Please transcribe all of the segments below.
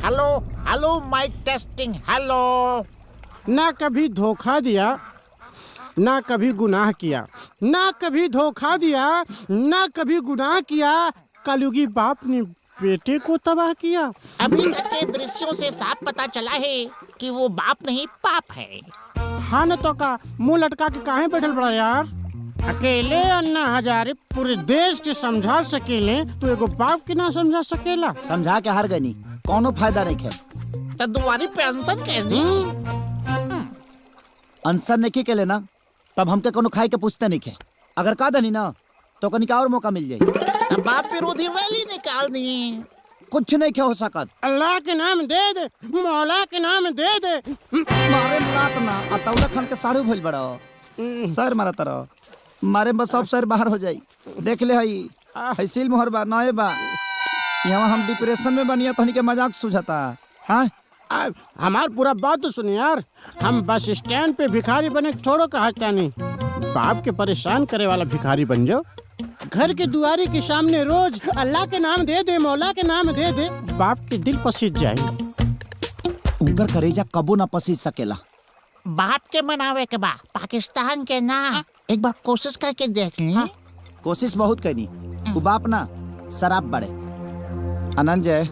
Hello hello mike testing hello. ना कभी धोखा दिया, ना कभी गुनाह किया, ना कभी धोखा दिया, ना कभी गुनाह किया, कलयुगी बाप ने बेटे को तबाह किया। अभी तक के दृश्यों से साफ पता चला है कि वो बाप नहीं पाप है। हाँ न तो का मुंह लटका के काहे बैठल पड़ा यार। अकेले अन्ना हजारे पूरे देश के समझा सकेले तो एगो बाप के ना समझा सकेला। समझा के हार गनी, कोनो फायदा नहीं है। तो दुआरी पे अनशन कर दी। अनशन नहीं के लेना तब हमके कोनो खाई के पूछते नहीं है। अगर का दनी ना तो कनिका और मौका मिल जाये। तब बाप विरोधी रैली निकाल दिए। कुछ नहीं क्या हो सकत। अल्लाह के नाम दे दे, मौला के नाम दे दे। मारे लात ना अतौला खान के साड़ू भइल बड़ा सर मारा तरह मारे बस सब सर बाहर हो जाई। देख ले हई सील मोहर बा नए बा। यहाँ हम डिप्रेशन में बनिया तहनी के मजाक सुझाता। हाँ हमार पूरा बात तो सुनिए यार। हम बस स्टैंड पे भिखारी बने थोड़ो कहा नहीं, बाप के परेशान करे वाला भिखारी बन जाओ। घर के दुआरी के सामने रोज अल्लाह के नाम दे दे, मौला के नाम दे दे, बाप के दिल पसीज जाए। उनकर करेजा कबो ना पसीज सकेला। बाप के मनावे के बा, पाकिस्तान के ना। एक बार कोशिश करके देख ली। कोशिश बहुत करनी। वो बाप ना शराब बड़े। आनंद जय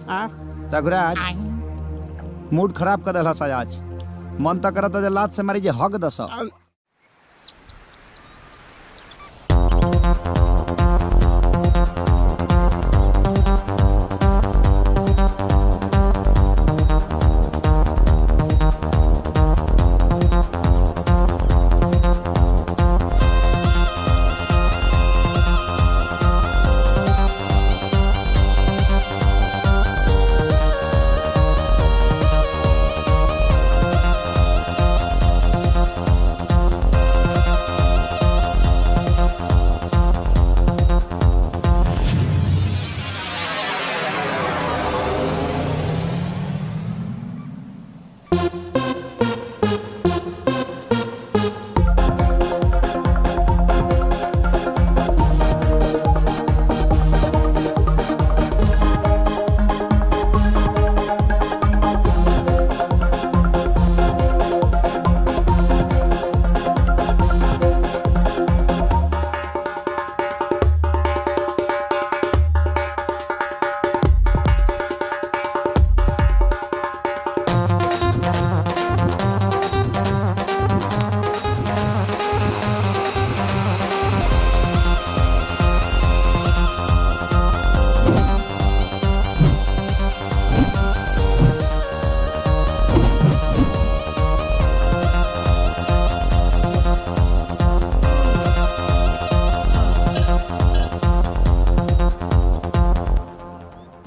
रघुराज मूड खराब कर दल आज। मन तक करता लात से मारी जे हक दस।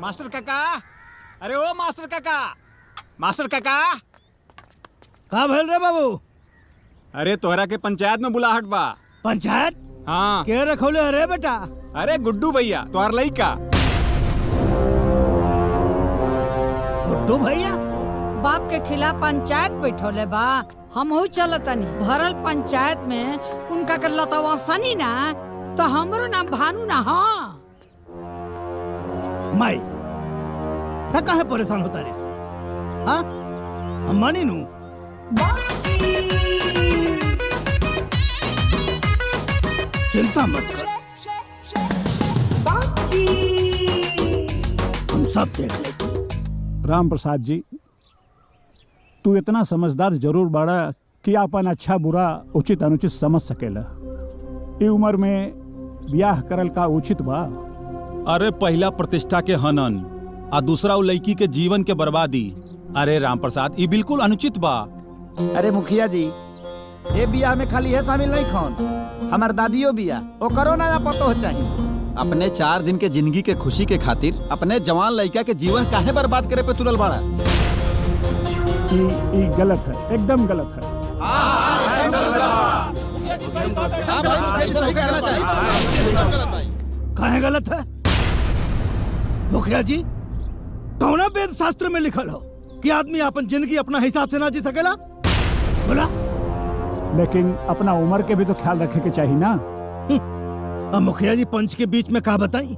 मास्टर काका, अरे ओ मास्टर काका, मास्टर काका। का भेल रे बाबू? अरे तोहरा के पंचायत में बुलाहट बा। पंचायत? हाँ। के रखौले अरे बेटा? अरे गुड्डू भैया तोहर लइका। गुड्डू भैया? बाप के खिलाफ पंचायत बैठोले बा। हम हो चलतनी भरल पंचायत में उनका के लतवा सनी ना तो हमरो नाम भानु ना। हाँ माई ता काहे परेशान होता रे? हाँ हम मानी नू। चिंता मत कर, हम सब देख लेंगे। राम प्रसाद जी, तू इतना समझदार जरूर बाड़ा कि अपन अच्छा बुरा उचित अनुचित समझ सकेला। ई उम्र में ब्याह करल का उचित बा? अरे पहला प्रतिष्ठा के हनन आ दूसरा उ लड़की के जीवन के बर्बादी। अरे राम प्रसाद ये बिल्कुल अनुचित बा। अरे मुखिया जी ये बियाह में खाली है शामिल नहीं खान, हमार दादियों बिया ओ करो ना पतो हो चाहिए। अपने 4 दिन के जिंदगी के खुशी के खातिर अपने जवान लड़का के जीवन काहे बर्बाद करे पे तुलल बाड़ा? ये गलत है, एकदम गलत है। काहे गलत है? मुखिया जी कौना वेद शास्त्र में लिखल हो कि आदमी अपन जिंदगी अपना हिसाब से ना जी सकेला? बोला। लेकिन अपना उम्र के भी तो ख्याल रखे के चाहिए ना। अब मुखिया जी पंच के बीच में का बताई?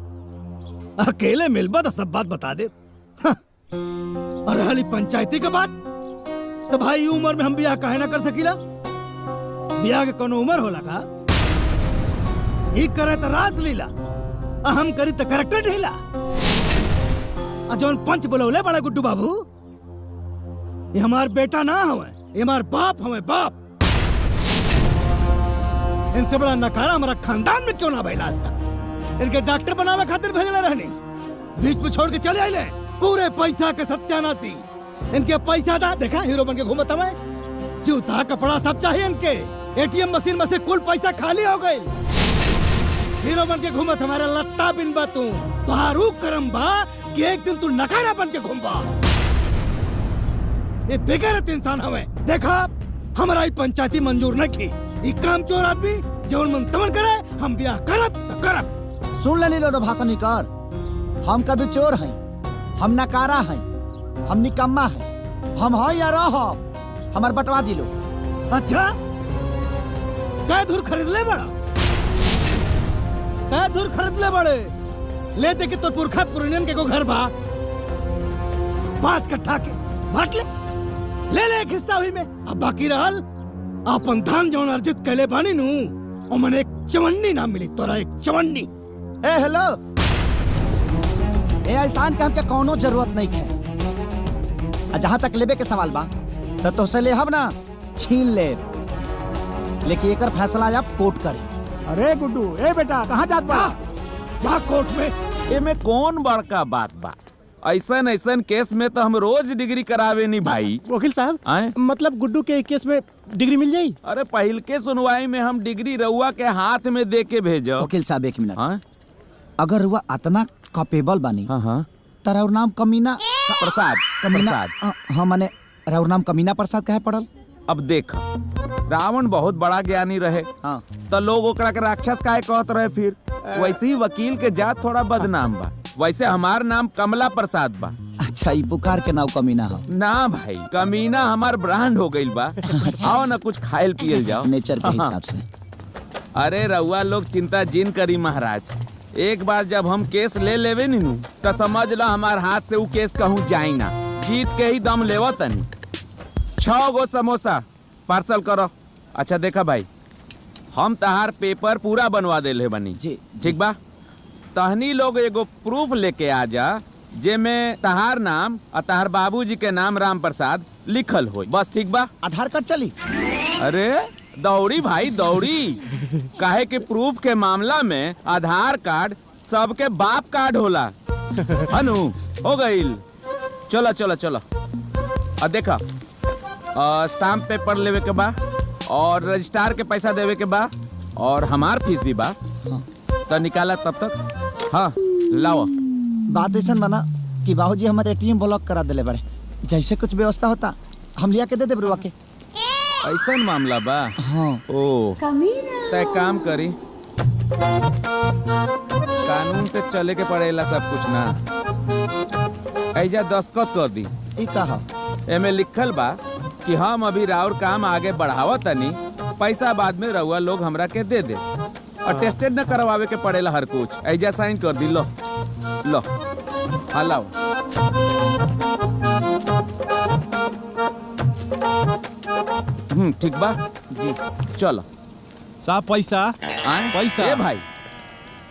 अकेले मिलबा तो सब बात बता दे। और रहली पंचायती के बात, तो भाई उम्र में हम बियाह काहे ना कर सकीला? बियाह के कोनो उम्र होला का? ई करे तो रासलीला, आ हम करी तो करेक्टर ढीला। आ जौन पंच बुलौले बड़ा गुड्डू बाबू, ये हमार बेटा ना हवे, ये हमार बाप हवे, बाप। इनसे बड़ा नकारा हमारा खानदान में क्यों ना भइला आज तक? इनके डॉक्टर बनावे खातिर भेजले रहनी, बीच में छोड़ के चले आइले। पूरे पैसा के सत्यानाशी, इनके पैसा दा देखा हीरो बन के घूमत हमें। जूता कपड़ा सब चाहिए इनके, एटीएम मशीन में से कुल पैसा खाली हो गई। हीरो बन के घूमत हमारा लत्ता बिन बा तू, तुहारू करम बा कि एक दिन तू नकारा बन के घूमबा। ये बेगैरत इंसान हवे। देखा हमारा ई पंचायती मंजूर न की। ई काम चोर आदमी जवन मन तमन करे, हम बियाह करब त करब। सुन ले लो भाषा निकर, हम कद चोर हैं, हम नकारा हैं, हम निकम्मा हैं, हम हैं या रह हमार बटवा दिलो। अच्छा कै धुर खरीद ले बड़ा, कै धुर खरीद ले बड़े। ले दे के तो पुरखा पुरनियन के को घर बा 5 कट्ठा के बांट ले ले एक हिस्सा हुई में। अब बाकी रहल अपन धान जौन अर्जित कैले बानी नु, ओ मने एक चवन्नी ना मिली तोरा, एक चवन्नी। ए हेलो, ए एहसान के हमके कोनो जरूरत नहीं है। जहाँ तक लेबे के सवाल बा तो तोसे ले हम ना छीन ले, लेकिन एकर फैसला अब कोर्ट करे। अरे गुड्डू, ए बेटा कहाँ जात बा? जा कोर्ट में। एमे कौन बड़का बात बा? ऐसन ऐसन केस में तो हम रोज डिग्री करावे नी भाई। वकील साहब, आए? मतलब गुड्डू के केस में डिग्री मिल जाई? अरे पहल के सुनवाई में हम डिग्री रउआ के हाथ में दे के भेजो। वकील साहब 1 मिनट, हाँ अगर वह इतना कैपेबल बानी, हाँ तारा नाम कमीना प्रसाद, कमीना प्रसाद। हाँ माने राउर नाम कमीना प्रसाद काहे पड़ल? अब देख, रावण बहुत बड़ा ज्ञानी रहे, हाँ तो लोग ओकरा के राक्षस काहे कहत रहे। फिर वैसे ही वकील के जात थोड़ा बदनाम बा। वैसे हमार नाम कमला प्रसाद बा। अच्छा, ई पुकार के नाव कमीना हो ना भाई, कमीना हमार ब्रांड हो गइल बा। आओ ना कुछ खाइल पियल जाओ नेचर के हिसाब से। अरे रउआ लोग चिंता जिन करी महाराज, एक बार जब हम केस ले लेवे नीनू तो समझ लो हमार हाथ से वो केस कहूँ जाई ना। जीत के ही दम लेवा तनी। 6 गो समोसा पार्सल करो। अच्छा देखा भाई, हम तहार पेपर पूरा बनवा देले बनी जी, ठीक बा। तहनी लोग एगो प्रूफ लेके आ जा, जेमे तहार नाम और तहार बाबूजी के नाम राम प्रसाद लिखल हो, बस ठीक बा। आधार कार्ड चली? अरे दौड़ी भाई दौड़ी, काहे कि प्रूफ के मामला में आधार कार्ड सबके बाप कार्ड होला। अनु हो गईल। चलो चलो चलो। अब देखा, स्टाम्प पेपर लेवे के बा और रजिस्ट्रार के पैसा देवे के बा और हमार फीस भी बा। तो निकाला तब तक। हाँ लाओ। बात ऐसा बना कि बाबूजी हमारे एटीएम ब्लॉक करा दिले बड़े, जैसे कुछ व्यवस्था होता हम लिया के दे दे बरुआ के। ऐसा मामला बा? हाँ। ओ तय काम करी, कानून से चले के पड़ेला सब कुछ ना। ऐजा दस्तखत कर दी। ई कहा? एमे लिखल बा कि हम अभी राउर काम आगे बढ़ावा तनी, पैसा बाद में रउआ लोग हमरा के दे दे और टेस्टेड न करवावे के पड़ेला हर कुछ। ऐजा साइन कर दी। लो लो, हाँ लाओ। ठीक बा जी, चलो। साहब पैसा आए पैसा। ए भाई,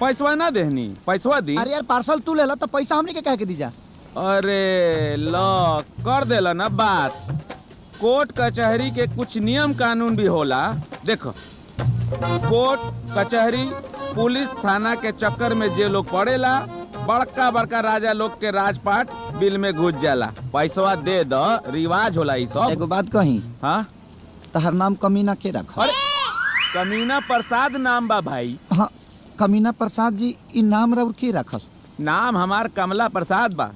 पैसवा ना देहनी, पैसवा दी। अरे यार पार्सल तू लेला तो पैसा हमने के कह के दीजा। अरे लो कर देला ना बात। कोर्ट कचहरी के कुछ नियम कानून भी होला। देखो, कोर्ट कचहरी पुलिस थाना के चक्कर में जे लोग पड़ेला, बड़का बड़का राजा लोग के राजपाट बिल में घुस जाला। पैसवा दे दो, रिवाज होला ई सब। एगो बात कही, हाँ तहर नाम कमीना के रख? अरे कमीना प्रसाद नाम बा भाई। हाँ, कमीना प्रसाद जी ई नाम रउर के रखल? नाम हमार कमला प्रसाद बा,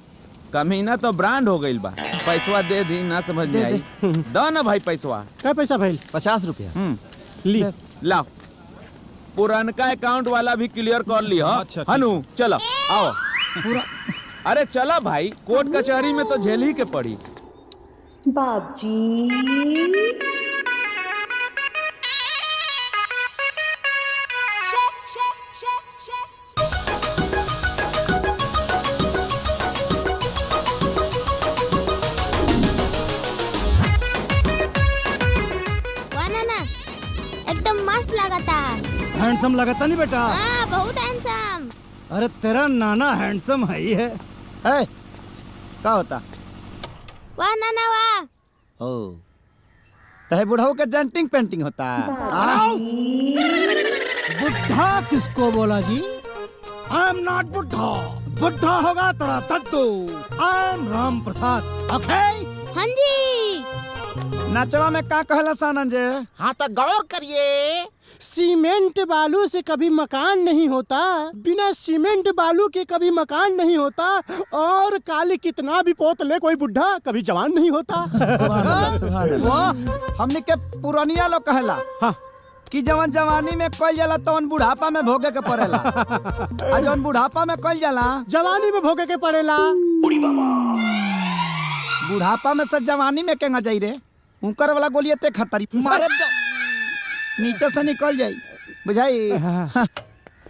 कमीना तो ब्रांड हो गइल बा। पैसवा दे दी, ना समझ में आई। दो ना भाई पैसवा। क्या पैसा भाई? 50 रुपया। ली। लाओ, पुरानका अकाउंट वाला भी क्लियर कर ली। अच्छा, ठीक। हनु चलो आओ। पूरा अरे चलो भाई, कोर्ट कचहरी में तो झेल ही के पड़ी। बाबजी हैंडसम लगता नहीं बेटा? हाँ बहुत हैंडसम। अरे तेरा नाना हैंडसम है ही है। ए, का होता? वाह नाना वाह। ओ तहे बुढ़ाऊ के जेंटिंग पेंटिंग होता। बुढ़ा किसको बोला जी? आई एम नॉट बुढ़ा। बुढ़ा होगा तेरा तत्तू। I am Ram Prasad. ओके? हाँ जी। नचवा में का कहला सानन जे? हाँ तो गौर करिए। सीमेंट बालू से कभी मकान नहीं होता, बिना सीमेंट बालू के कभी मकान नहीं होता, और काली कितना भी पोत ले कोई बुढ़ा कभी जवान नहीं होता। सुभान अल्लाह, सुभान अल्लाह। हमने के पुरानिया लोग कहला हाँ कि जवन जवानी में कइल जाला तवन बुढ़ापा में भोगे के पड़ेला, आ जवन बुढ़ापा में कइल जाला जवानी में भोगे के पड़ेला। बुढ़ापा में से जवानी में केंगा जाई रे? उनकर वाला गोलिये ते खतरी मारे नीचे से निकल जाई, बुझाई? हाँ।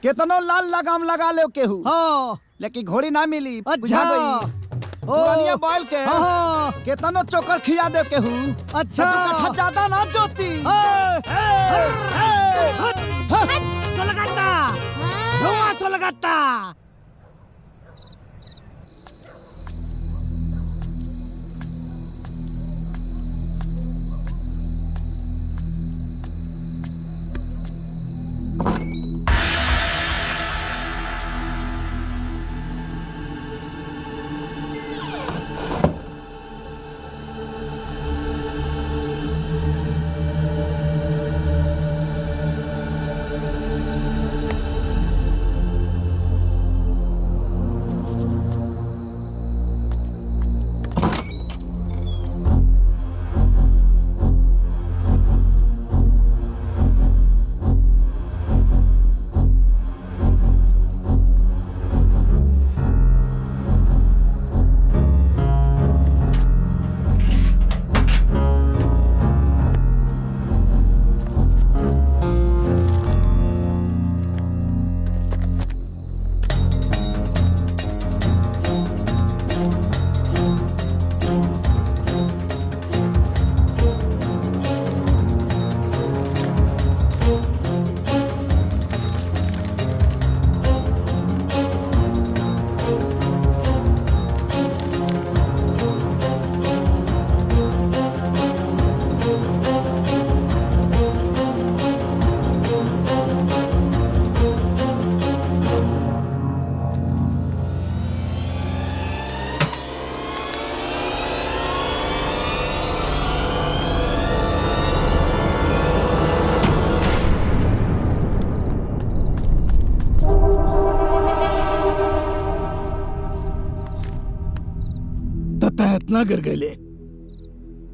केतनो लाल लगाम लगा ले केहू, हाँ। लेकिन घोड़ी ना मिली। अच्छा। बुझा गई? पुरानिया बैल के हाँ। केतनो चोकर खिया दे केहू। अच्छा। कट्ठा ज्यादा ना जोती। सोलगट्टा, धुआं सोलगट्टा। इतना गिर गए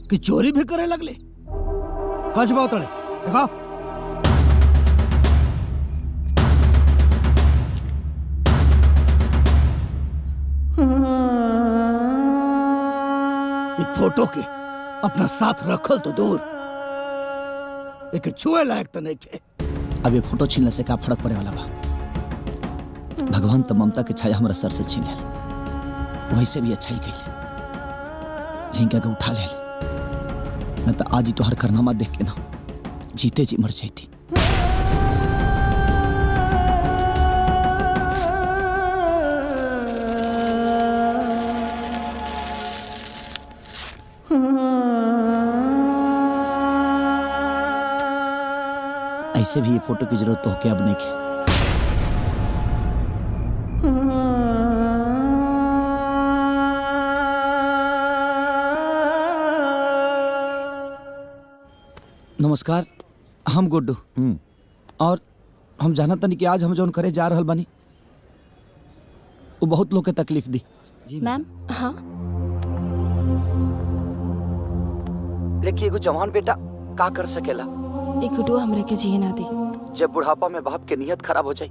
कि चोरी भी करे लगले। कछ बात देखा फोटो के अपना साथ रखल तो दूर, एक छुए लायक तो नहीं के। अब ये फोटो छीनने से का फर्क पड़े वाला बा? भगवान तो ममता के छाया हमारा सर से छीन ले, वैसे भी अच्छा ही कैले, झिंगा के उठा ले, न तो आज ही तो हर करनामा देख के ना जीते जी मर जाती। ऐसे भी ये फोटो की जरूरत तो हो के अब नहीं की। नमस्कार, हम गुड्डू और हम जानत तनी कि आज हम जौन करे जा रहल बानी वो बहुत लोग के तकलीफ दी। मैम हाँ लेकिन एगो जवान बेटा का कर सकेला? एक गुड्डू हमरे के जिए ना दी। जब बुढ़ापा में बाप के नियत खराब हो जाए,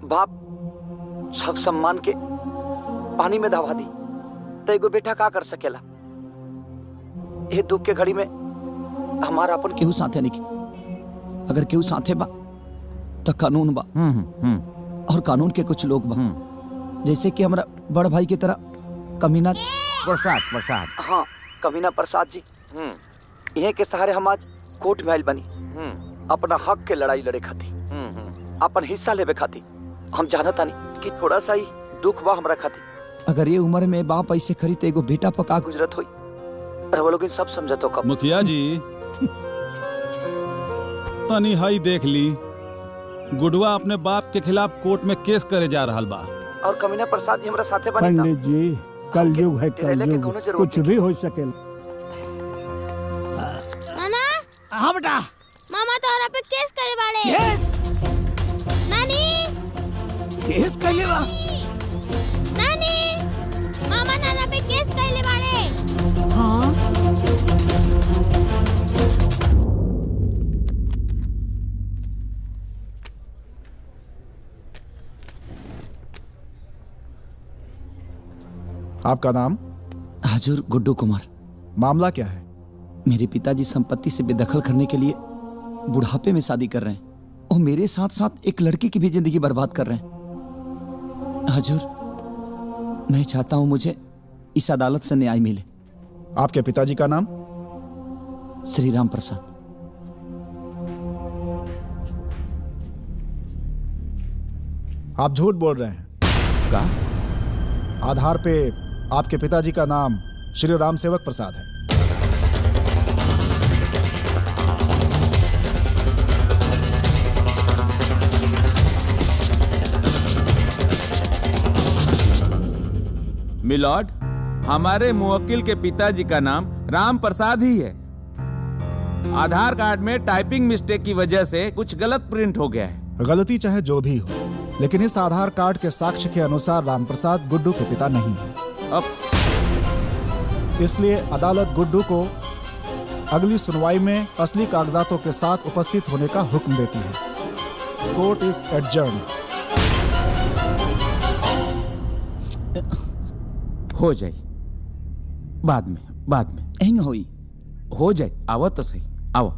बाप सब सम्मान के पानी में दबा दी, तो एगो बेटा का कर सकेला? ये दुख के घड़ी में हमारा अपन केहू साथे नहीं, अगर केहू साथे बा तो कानून बा, और कानून के कुछ लोग बा जैसे कि हमारा बड़ भाई की तरह कमीना प्रसाद हाँ कमीना प्रसाद जी, यह के सहारे हम आज कोर्ट में आयल बनी अपना हक के लड़ाई लड़े खातिर। अपन हिस्सा लेवे खाती। हम जानता नहीं कि थोड़ा सा ही दुख बा हमरा खाती। अगर ये उम्र में बाप ऐसे करी तो एगो बेटा पका गुजरत हुई। रवा लोग सब समझतो कब। मुखिया जी तनी हाई देख ली, गुडवा अपने बाप के खिलाफ कोर्ट में केस करे जा रहा बा। और कमीना प्रसाद जी हमरा साथे बने। पंडित जी कलयुग है, कलयुग, कुछ भी हो सकेला। नाना हाँ बेटा। मामा तोहरा पे केस करे बाड़े। केस नानी केस कैले बा। नानी मामा नाना पे केस करे बाड़े। हाँ आपका नाम? हाजुर गुड्डू कुमार। मामला क्या है? मेरे पिताजी संपत्ति से बेदखल करने के लिए बुढ़ापे में शादी कर रहे हैं और मेरे साथ साथ एक लड़की की भी जिंदगी बर्बाद कर रहे हैं। हाजुर मैं चाहता हूं मुझे इस अदालत से न्याय मिले। आपके पिताजी का नाम? श्री राम प्रसाद। आप झूठ बोल रहे हैं। का? आधार पे आपके पिताजी का नाम श्री राम सेवक प्रसाद है। मिलॉर्ड, हमारे मुवक्किल के पिताजी का नाम राम प्रसाद ही है। आधार कार्ड में टाइपिंग मिस्टेक की वजह से कुछ गलत प्रिंट हो गया है। गलती चाहे जो भी हो, लेकिन इस आधार कार्ड के साक्ष्य के अनुसार राम प्रसाद गुड्डू के पिता नहीं है। अब इसलिए अदालत गुड्डू को अगली सुनवाई में असली कागजातों के साथ उपस्थित होने का हुक्म देती है। Court is adjourn. हो जाए बाद में एंग होई हो जाए। आओ तो सही, आओ।